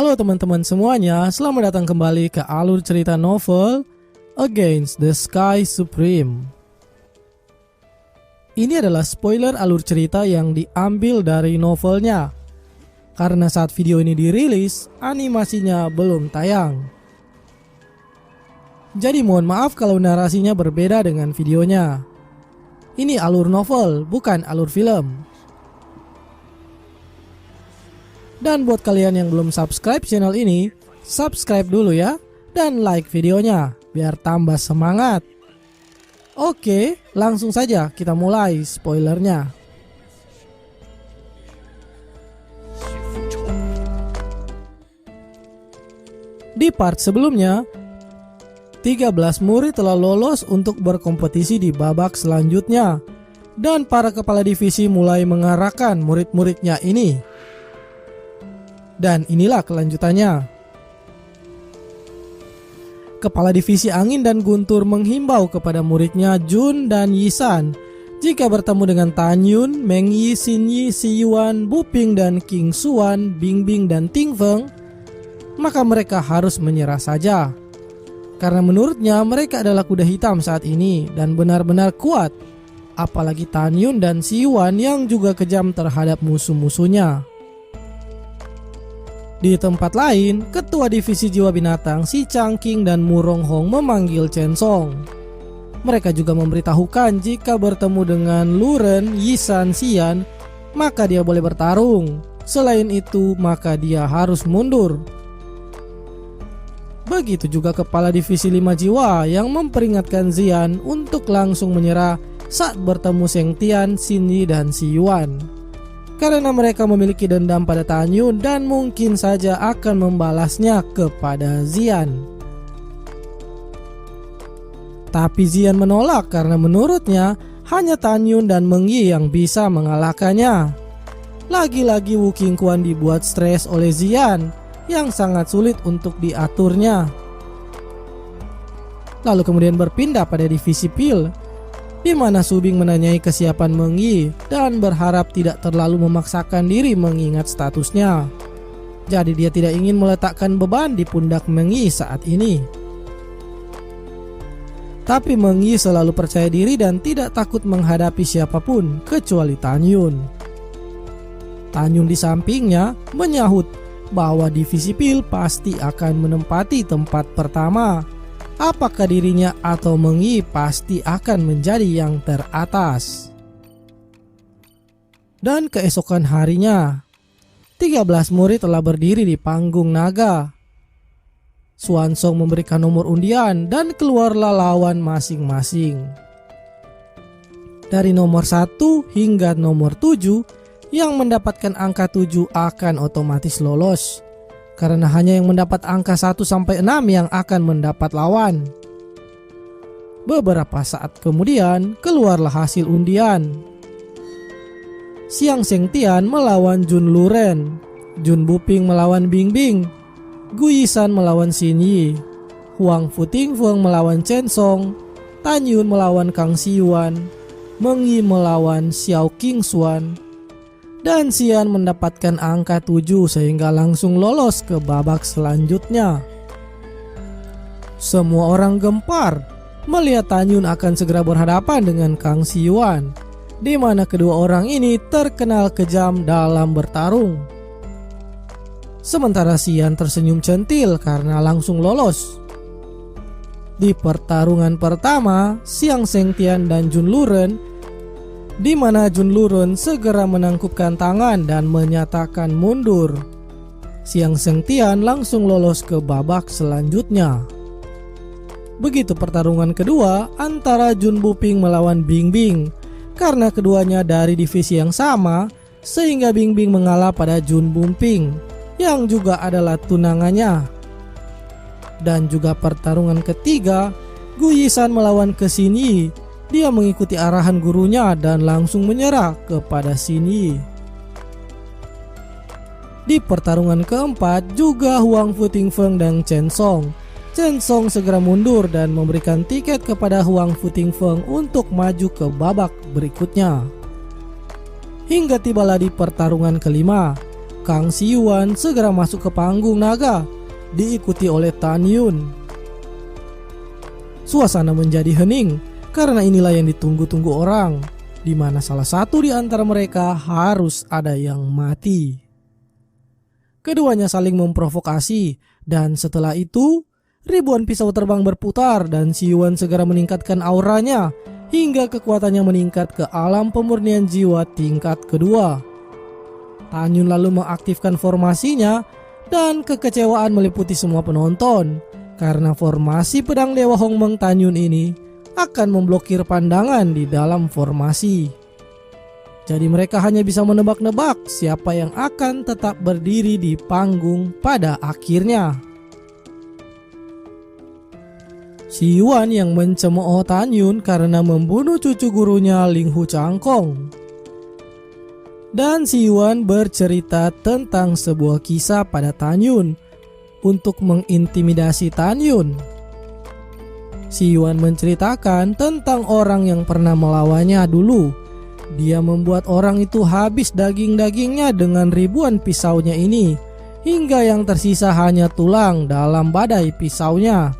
Halo teman-teman semuanya, selamat datang kembali ke alur cerita novel Against the Sky Supreme. Ini adalah spoiler alur cerita yang diambil dari novelnya, karena saat video ini dirilis, animasinya belum tayang. Jadi mohon maaf kalau narasinya berbeda dengan videonya. Ini alur novel, bukan alur film. Dan buat kalian yang belum subscribe channel ini, subscribe dulu ya, dan like videonya, biar tambah semangat. Oke, langsung saja kita mulai spoilernya. Di part sebelumnya, 13 murid telah lolos untuk berkompetisi di babak selanjutnya, dan para kepala divisi mulai mengarahkan murid-muridnya ini. Dan inilah kelanjutannya. Kepala Divisi Angin dan Guntur menghimbau kepada muridnya Jun dan Yisan, jika bertemu dengan Tan Yun, Meng Yi, Xin Yi, Si Yuan, Buping dan King Suan, Bingbing dan Ting Feng, maka mereka harus menyerah saja. Karena menurutnya mereka adalah kuda hitam saat ini dan benar-benar kuat. Apalagi Tan Yun dan Si Yuan yang juga kejam terhadap musuh-musuhnya. Di tempat lain, Ketua Divisi Jiwa Binatang Si Changqing dan Mu Ronghong memanggil Chen Song. Mereka juga memberitahukan jika bertemu dengan Luren, Yisan, Xian, maka dia boleh bertarung. Selain itu, maka dia harus mundur. Begitu juga Kepala Divisi 5 Jiwa yang memperingatkan Xian untuk langsung menyerah saat bertemu Seng Tian, Xin Yi, dan Si Yuan. Karena mereka memiliki dendam pada Tan Yun dan mungkin saja akan membalasnya kepada Xian. Tapi Xian menolak karena menurutnya hanya Tan Yun dan Meng Yi yang bisa mengalahkannya. Lagi-lagi Wu Qingquan dibuat stres oleh Xian yang sangat sulit untuk diaturnya. Lalu kemudian berpindah pada divisi Pil, di mana Su Bing menanyai kesiapan Meng Yi dan berharap tidak terlalu memaksakan diri mengingat statusnya. Jadi dia tidak ingin meletakkan beban di pundak Meng Yi saat ini. Tapi Meng Yi selalu percaya diri dan tidak takut menghadapi siapapun kecuali Tan Yun. Tan Yun di sampingnya menyahut bahwa divisi Pil pasti akan menempati tempat pertama. Apakah dirinya atau Meng Yi pasti akan menjadi yang teratas. Dan keesokan harinya, 13 murid telah berdiri di panggung naga. Xuan Song memberikan nomor undian dan keluarlah lawan masing-masing. Dari nomor 1 hingga nomor 7, yang mendapatkan angka 7 akan otomatis lolos. Karena hanya yang mendapat angka 1-6 yang akan mendapat lawan. Beberapa saat kemudian keluarlah hasil undian. Xiang Seng Tian melawan Jun Luren, Jun Buping melawan Bingbing, Gu Yisan melawan Xin Yi, Huang Fu Tingfeng melawan Chen Song, Tan Yun melawan Kang Si Yuan, Meng Yi melawan Xiao King Suan. Dan Xian mendapatkan angka 7 sehingga langsung lolos ke babak selanjutnya. Semua orang gempar melihat Tan Yun akan segera berhadapan dengan Kang Si Yuan, di mana kedua orang ini terkenal kejam dalam bertarung. Sementara Xian tersenyum centil karena langsung lolos. Di pertarungan pertama, Xiang Seng Tian dan Jun Luren, di mana Jun Luren segera menangkupkan tangan dan menyatakan mundur. Xiang Seng Tian langsung lolos ke babak selanjutnya. Begitu pertarungan kedua antara Jun Buping melawan Bingbing. Karena keduanya dari divisi yang sama, sehingga Bingbing mengalah pada Jun Buping, yang juga adalah tunangannya. Dan juga pertarungan ketiga, Gu Yisan melawan Xin Yi. Dia mengikuti arahan gurunya dan langsung menyerah kepada Xin Yi. Di pertarungan keempat juga Huang Fu Tingfeng dan Chen Song. Chen Song segera mundur dan memberikan tiket kepada Huang Fu Tingfeng untuk maju ke babak berikutnya. Hingga tibalah di pertarungan kelima, Kang Siyuan segera masuk ke panggung naga, diikuti oleh Tan Yun. Suasana menjadi hening karena inilah yang ditunggu-tunggu orang, di mana salah satu di antara mereka harus ada yang mati. Keduanya saling memprovokasi dan setelah itu ribuan pisau terbang berputar dan Siyuan segera meningkatkan auranya hingga kekuatannya meningkat ke alam pemurnian jiwa tingkat kedua. Tan Yun lalu mengaktifkan formasinya dan kekecewaan meliputi semua penonton karena formasi pedang Dewa Hongmeng Tan Yun ini akan memblokir pandangan di dalam formasi. Jadi mereka hanya bisa menebak-nebak siapa yang akan tetap berdiri di panggung pada akhirnya. Siyuan yang mencemooh Tan Yun karena membunuh cucu gurunya Ling Hu Changkong. Dan Siyuan bercerita tentang sebuah kisah pada Tan Yun untuk mengintimidasi Tan Yun. Siyuan menceritakan tentang orang yang pernah melawannya dulu. Dia membuat orang itu habis daging-dagingnya dengan ribuan pisaunya ini, hingga yang tersisa hanya tulang dalam badai pisaunya.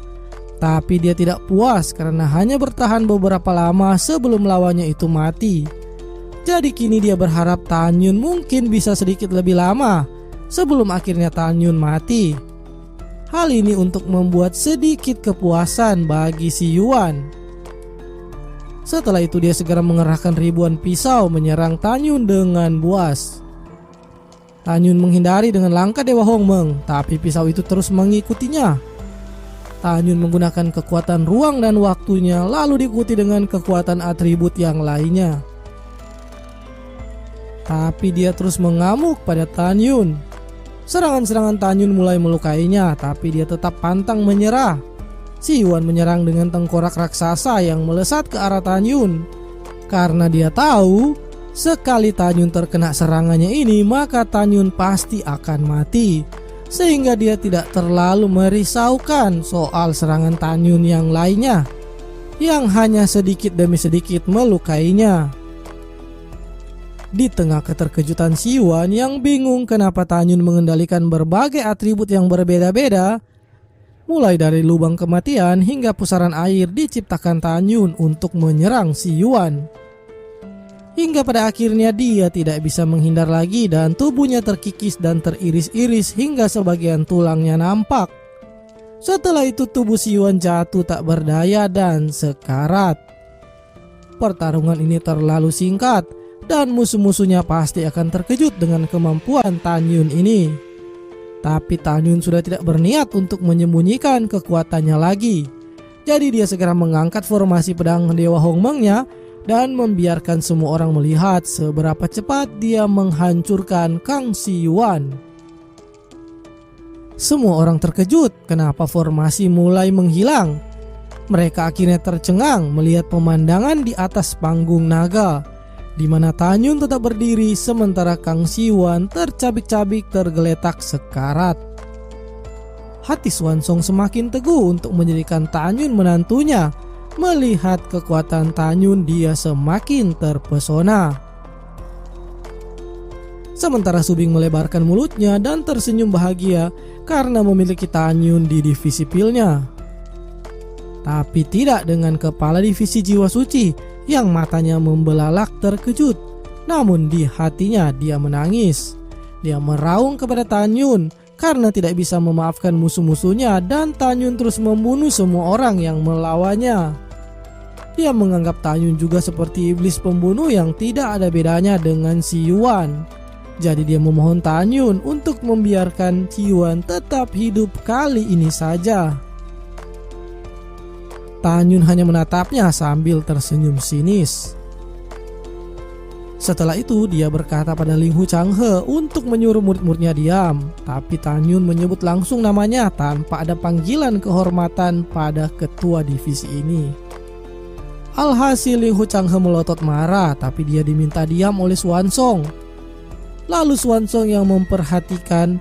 Tapi dia tidak puas karena hanya bertahan beberapa lama sebelum lawannya itu mati. Jadi kini dia berharap Tan Yun mungkin bisa sedikit lebih lama sebelum akhirnya Tan Yun mati. Hal ini untuk membuat sedikit kepuasan bagi Siyuan. Setelah itu dia segera mengerahkan ribuan pisau menyerang Tan Yun dengan buas. Tan Yun menghindari dengan langkah Dewa Hongmeng, tapi pisau itu terus mengikutinya. Tan Yun menggunakan kekuatan ruang dan waktunya lalu diikuti dengan kekuatan atribut yang lainnya. Tapi dia terus mengamuk pada Tan Yun. Serangan-serangan Tan Yun mulai melukainya, tapi dia tetap pantang menyerah. Siyuan menyerang dengan tengkorak raksasa yang melesat ke arah Tan Yun. Karena dia tahu, sekali Tan Yun terkena serangannya ini, maka Tan Yun pasti akan mati. Sehingga dia tidak terlalu merisaukan soal serangan Tan Yun yang lainnya, yang hanya sedikit demi sedikit melukainya. Di tengah keterkejutan Siyuan yang bingung kenapa Tan Yun mengendalikan berbagai atribut yang berbeda-beda, mulai dari lubang kematian hingga pusaran air diciptakan Tan Yun untuk menyerang Siyuan. Hingga pada akhirnya dia tidak bisa menghindar lagi dan tubuhnya terkikis dan teriris-iris hingga sebagian tulangnya nampak. Setelah itu tubuh Siyuan jatuh tak berdaya dan sekarat. Pertarungan ini terlalu singkat dan musuh-musuhnya pasti akan terkejut dengan kemampuan Tan Yun ini. Tapi Tan Yun sudah tidak berniat untuk menyembunyikan kekuatannya lagi. Jadi dia segera mengangkat formasi pedang Dewa Hongmengnya dan membiarkan semua orang melihat seberapa cepat dia menghancurkan Kang Siyuan. Semua orang terkejut kenapa formasi mulai menghilang. Mereka akhirnya tercengang melihat pemandangan di atas panggung naga, di mana Tan Yun tetap berdiri sementara Kang Siyuan tercabik-cabik tergeletak sekarat. Hati Swansong semakin teguh untuk menjadikan Tan Yun menantunya. Melihat kekuatan Tan Yun, dia semakin terpesona. Sementara Subing melebarkan mulutnya dan tersenyum bahagia karena memiliki Tan Yun di divisi pilnya. Tapi tidak dengan kepala divisi jiwa suci yang matanya membelalak terkejut. Namun di hatinya dia menangis. Dia meraung kepada Tan Yun karena tidak bisa memaafkan musuh-musuhnya dan Tan Yun terus membunuh semua orang yang melawannya. Dia menganggap Tan Yun juga seperti iblis pembunuh yang tidak ada bedanya dengan Siyuan. Jadi dia memohon Tan Yun untuk membiarkan Siyuan tetap hidup kali ini saja. Tan Yun hanya menatapnya sambil tersenyum sinis. Setelah itu dia berkata pada Ling Hu Changhe untuk menyuruh murid-muridnya diam. Tapi Tan Yun menyebut langsung namanya tanpa ada panggilan kehormatan pada ketua divisi ini. Alhasil Ling Hu Changhe melotot marah, tapi dia diminta diam oleh Swansong. Lalu Swansong yang memperhatikan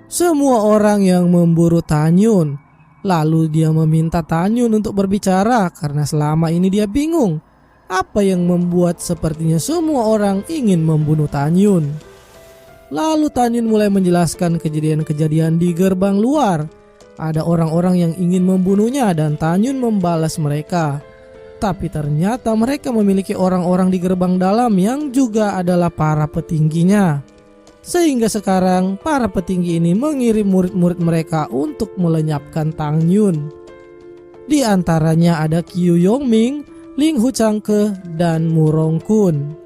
semua orang yang memburu Tan Yun. Lalu dia meminta Tan Yun untuk berbicara karena selama ini dia bingung apa yang membuat sepertinya semua orang ingin membunuh Tan Yun. Lalu Tan Yun mulai menjelaskan kejadian-kejadian di gerbang luar. Ada orang-orang yang ingin membunuhnya dan Tan Yun membalas mereka. Tapi ternyata mereka memiliki orang-orang di gerbang dalam yang juga adalah para petingginya. Sehingga sekarang para petinggi ini mengirim murid-murid mereka untuk melenyapkan Tan Yun. Di antaranya ada Qiu Yongming, Ling Huchangke, dan Mu Rongkun.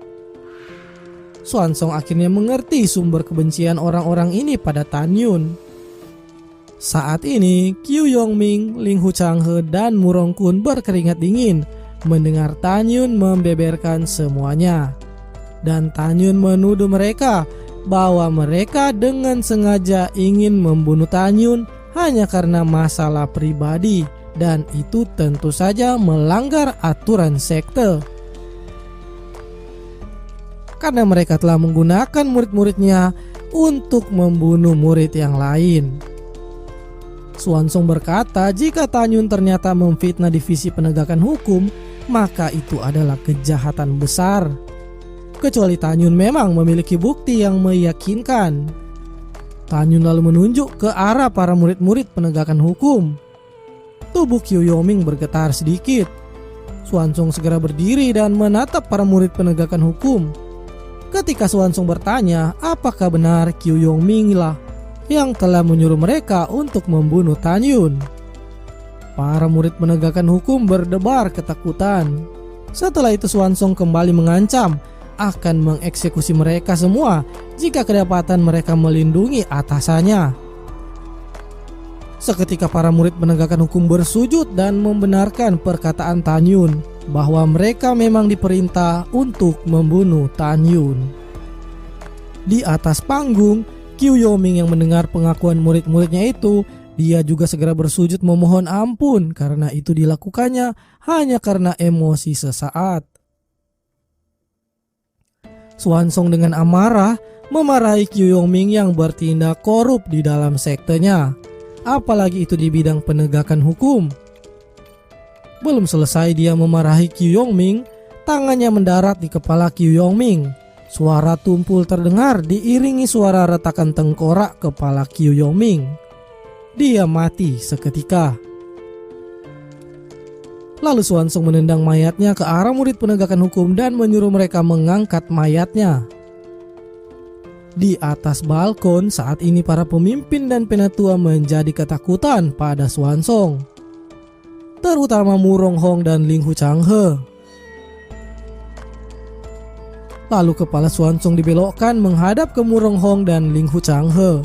Xuanzong akhirnya mengerti sumber kebencian orang-orang ini pada Tan Yun. Saat ini, Qiu Yongming, Ling Huchanghe, dan Mu Rongkun berkeringat dingin mendengar Tan Yun membeberkan semuanya. Dan Tan Yun menuduh mereka bahwa mereka dengan sengaja ingin membunuh Tan Yun hanya karena masalah pribadi, dan itu tentu saja melanggar aturan sekte. Karena mereka telah menggunakan murid-muridnya untuk membunuh murid yang lain. Xuanzong berkata jika Tan Yun ternyata memfitnah divisi penegakan hukum, maka itu adalah kejahatan besar. Kecuali Tan Yun memang memiliki bukti yang meyakinkan. Tan Yun lalu menunjuk ke arah para murid-murid penegakan hukum. Tubuh Qiu Yongming bergetar sedikit. Xuanzong segera berdiri dan menatap para murid penegakan hukum. Ketika Xuanzong bertanya apakah benar Qiu Yongming lah yang telah menyuruh mereka untuk membunuh Tan Yun. Para murid penegakan hukum berdebar ketakutan. Setelah itu Xuanzong kembali mengancam akan mengeksekusi mereka semua jika kedapatan mereka melindungi atasannya. Seketika para murid penegakan hukum bersujud dan membenarkan perkataan Tan Yun bahwa mereka memang diperintah untuk membunuh Tan Yun. Di atas panggung, Qiu Yongming yang mendengar pengakuan murid-muridnya itu, dia juga segera bersujud memohon ampun karena itu dilakukannya hanya karena emosi sesaat. Xuanzong dengan amarah memarahi Qiu Yongming yang bertindak korup di dalam sektenya, apalagi itu di bidang penegakan hukum. Belum selesai dia memarahi Qiu Yongming, tangannya mendarat di kepala Qiu Yongming. Suara tumpul terdengar diiringi suara retakan tengkorak kepala Qiu Yongming. Dia mati seketika. Lalu Xuanzong menendang mayatnya ke arah murid penegakan hukum dan menyuruh mereka mengangkat mayatnya. Di atas balkon saat ini para pemimpin dan penatua menjadi ketakutan pada Xuanzong, terutama Mu Ronghong dan Ling Huchanghe. Lalu kepala Xuanzong dibelokkan menghadap ke Mu Ronghong dan Ling Huchanghe.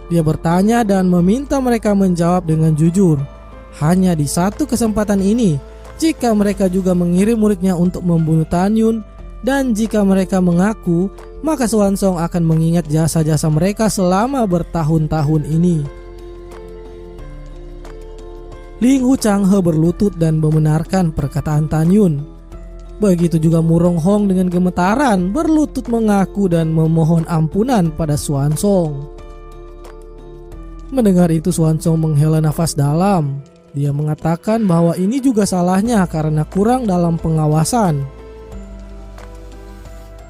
Dia bertanya dan meminta mereka menjawab dengan jujur. Hanya di satu kesempatan ini, jika mereka juga mengirim muridnya untuk membunuh Tan Yun, dan jika mereka mengaku, maka Xuanzong akan mengingat jasa-jasa mereka selama bertahun-tahun ini. Ling Huchanghe berlutut dan membenarkan perkataan Tan Yun. Begitu juga Mu Ronghong dengan gemetaran berlutut mengaku dan memohon ampunan pada Xuanzong. Mendengar itu Xuanzong menghela nafas dalam. Dia mengatakan bahwa ini juga salahnya karena kurang dalam pengawasan.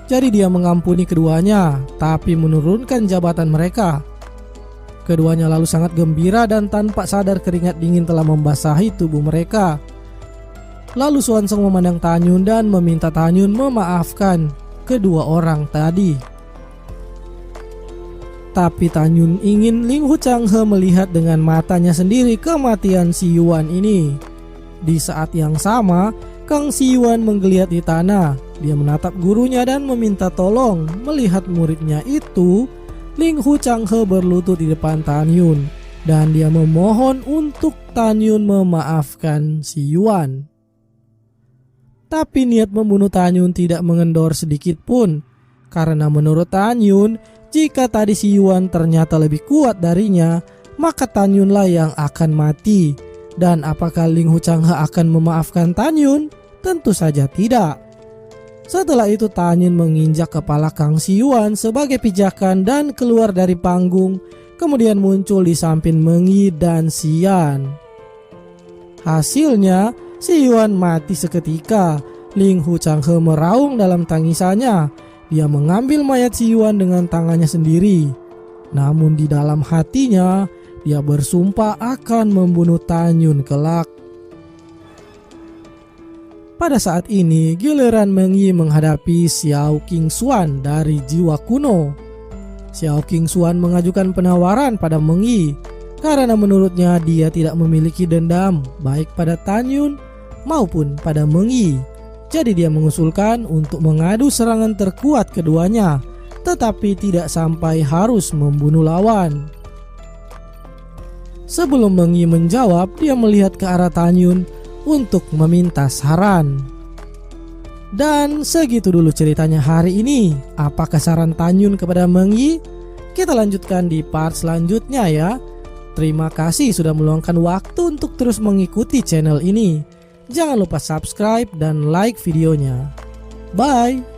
Jadi dia mengampuni keduanya, tapi menurunkan jabatan mereka. Keduanya lalu sangat gembira dan tanpa sadar keringat dingin telah membasahi tubuh mereka. Lalu Xuanzong memandang Tan Yun dan meminta Tan Yun memaafkan kedua orang tadi. Tapi Tan Yun ingin Ling Huchanghe melihat dengan matanya sendiri kematian Si Yuan ini. Di saat yang sama, Kang Si Yuan menggeliat di tanah. Dia menatap gurunya dan meminta tolong. Melihat muridnya itu, Ling Huchanghe berlutut di depan Tan Yun dan dia memohon untuk Tan Yun memaafkan Si Yuan. Tapi niat membunuh Tan Yun tidak mengendor sedikit pun, karena menurut Tan Yun, jika tadi Si Yuan ternyata lebih kuat darinya, maka Tan Yunlah yang akan mati. Dan apakah Ling Huchanghe akan memaafkan Tan Yun? Tentu saja tidak. Setelah itu Tan Yun menginjak kepala Kang Si Yuan sebagai pijakan dan keluar dari panggung, kemudian muncul di samping Mengyi dan Xian. Hasilnya, Si Yuan mati seketika. Ling Huchanghe meraung dalam tangisannya. dia mengambil mayat si Yuan dengan tangannya sendiri. Namun di dalam hatinya, dia bersumpah akan membunuh Tan Yun kelak. Pada saat ini, giliran Meng Yi menghadapi Xiao Qingshuan dari jiwa kuno. Xiao Qingshuan mengajukan penawaran pada Meng Yi karena menurutnya dia tidak memiliki dendam baik pada Tan Yun maupun pada Meng Yi. Jadi dia mengusulkan untuk mengadu serangan terkuat keduanya, tetapi tidak sampai harus membunuh lawan. Sebelum Meng Yi menjawab, dia melihat ke arah Tan Yun untuk meminta saran. Dan segitu dulu ceritanya hari ini. Apakah saran Tan Yun kepada Meng Yi? Kita lanjutkan di part selanjutnya ya. Terima kasih sudah meluangkan waktu untuk terus mengikuti channel ini. Jangan lupa subscribe dan like videonya. Bye!